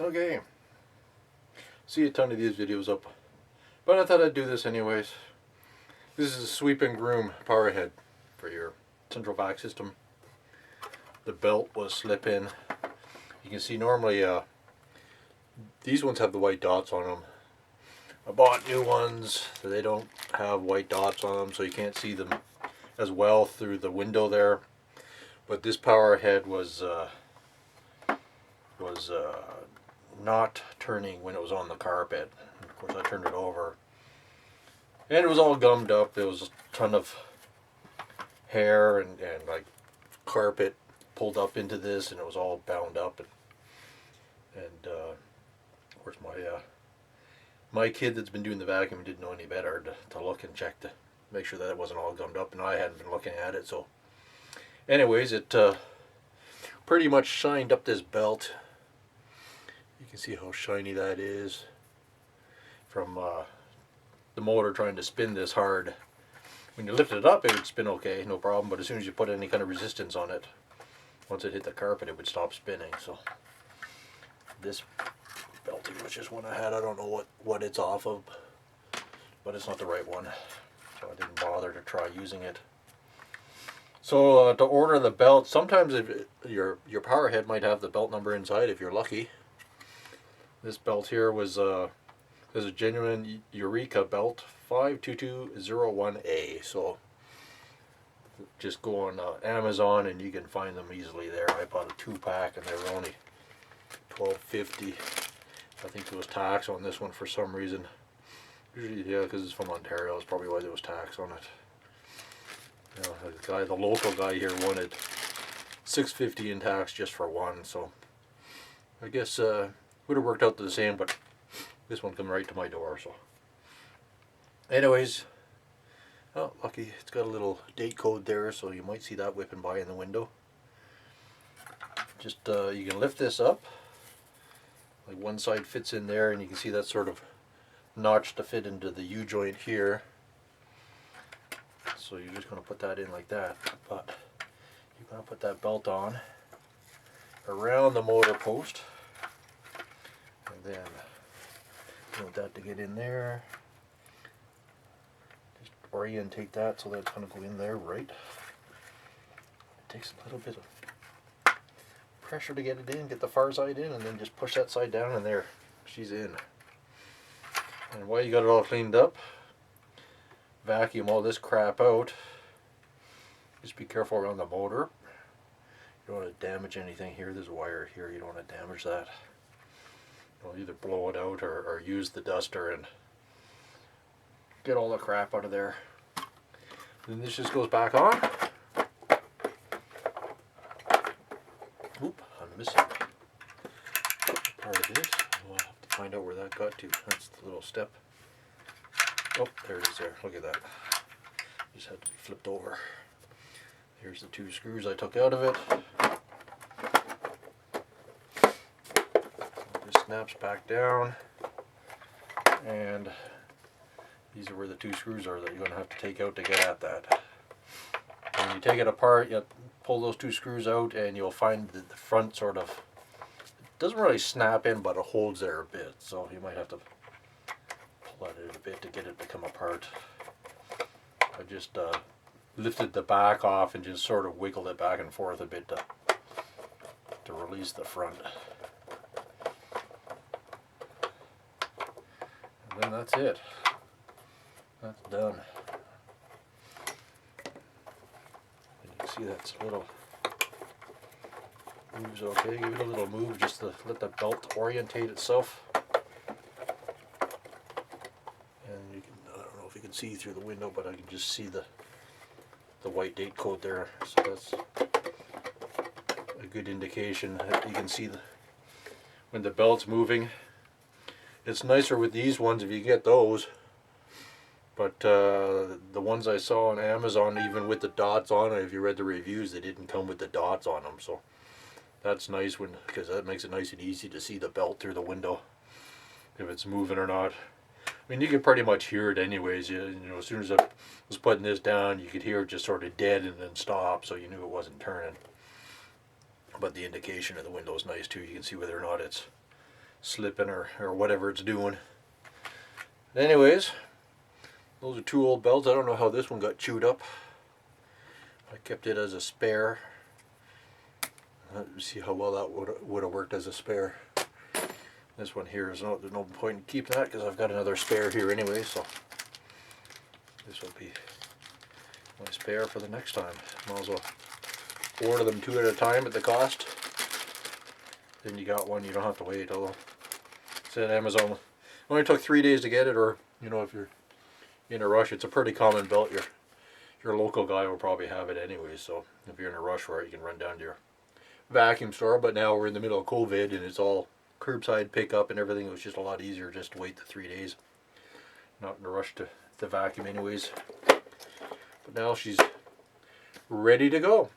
Okay, see a ton of these videos up, but I thought I'd do this anyways. This is a Sweep and Groom power head for your central vac system. The belt was slip in. You can see normally these ones have the white dots on them. I bought new ones, so they don't have white dots on them, so you can't see them as well through the window there. But this power head was not turning when it was on the carpet. And of course, I turned it over, and it was all gummed up. There was a ton of hair and like carpet pulled up into this, and it was all bound up. And of course, my kid that's been doing the vacuum didn't know any better to look and check to make sure that it wasn't all gummed up, and I hadn't been looking at it. So anyways, it pretty much shined up this belt. You can see how shiny that is from the motor trying to spin this hard. When you lift it up, it would spin okay, no problem, but as soon as you put any kind of resistance on it, once it hit the carpet, it would stop spinning. So this belting was just one I had. I don't know what it's off of, but it's not the right one, so I didn't bother to try using it. So to order the belt, sometimes if your power head might have the belt number inside if you're lucky. This belt here is a genuine Eureka belt 52201A. So just go on Amazon and you can find them easily there. I bought a 2-pack and they were only $12.50. I think there was tax on this one for some reason. Usually, yeah, because it's from Ontario. That's probably why there was tax on it. You know, the local guy here wanted $6.50 in tax just for one. So I guess would have worked out the same, but this one come right to my door. So anyways, oh, lucky it's got a little date code there, so you might see that whipping by in the window. Just you can lift this up, like one side fits in there, and you can see that sort of notch to fit into the U-joint here. So you're just going to put that in like that, but you're going to put that belt on around the motor post, and then you want that to get in there. Just orientate that so that it's going to go in there right. It takes a little bit of pressure to get it in, get the far side in, and then just push that side down, and there, she's in. And while you got it all cleaned up, vacuum all this crap out. Just be careful around the motor. You don't want to damage anything here. There's a wire here. You don't want to damage that. You'll either blow it out or use the duster and get all the crap out of there. Then this just goes back on. Oop, I'm missing part of this. We'll have to find out where that got to. That's the little step. Oh, there it is there. Look at that. Just had to be flipped over. Here's the 2 screws I took out of it. This snaps back down. And these are where the 2 screws are that you're going to have to take out to get at that. When you take it apart, you pull those 2 screws out and you'll find that the front sort of, it doesn't really snap in, but it holds there a bit. So you might have to pull at it a bit to get it to come apart. I just lifted the back off and just sort of wiggled it back and forth a bit to release the front. And then that's it. That's done. And you can see that's a little moves okay. Give it a little move just to let the belt orientate itself. I don't know if you can see through the window, but I can just see the white date code there. So that's a good indication that you can see when the belt's moving. It's nicer with these ones if you get those, but the ones I saw on Amazon, even with the dots on it, if you read the reviews, they didn't come with the dots on them. So that's nice because that makes it nice and easy to see the belt through the window if it's moving or not. I mean, you could pretty much hear it anyways. You know, as soon as I was putting this down, you could hear it just sort of dead and then stop, so you knew it wasn't turning. But the indication of the window is nice too. You can see whether or not it's slipping or whatever it's doing. Anyways, those are 2 old belts. I don't know how this one got chewed up. I kept it as a spare. Let's see how well that would have worked as a spare. This one here is there's no point in keeping that because I've got another spare here anyway, so this will be my spare for the next time. Might as well order them 2 at a time at the cost. Then you got one, you don't have to wait. Although it's at Amazon. It only took 3 days to get it, or if you're in a rush, it's a pretty common belt. Your local guy will probably have it anyway, so if you're in a rush for it, you can run down to your vacuum store. But now we're in the middle of COVID and it's all curbside pickup and everything. It was just a lot easier just to wait the 3 days. Not in a rush to vacuum anyways. But now she's ready to go.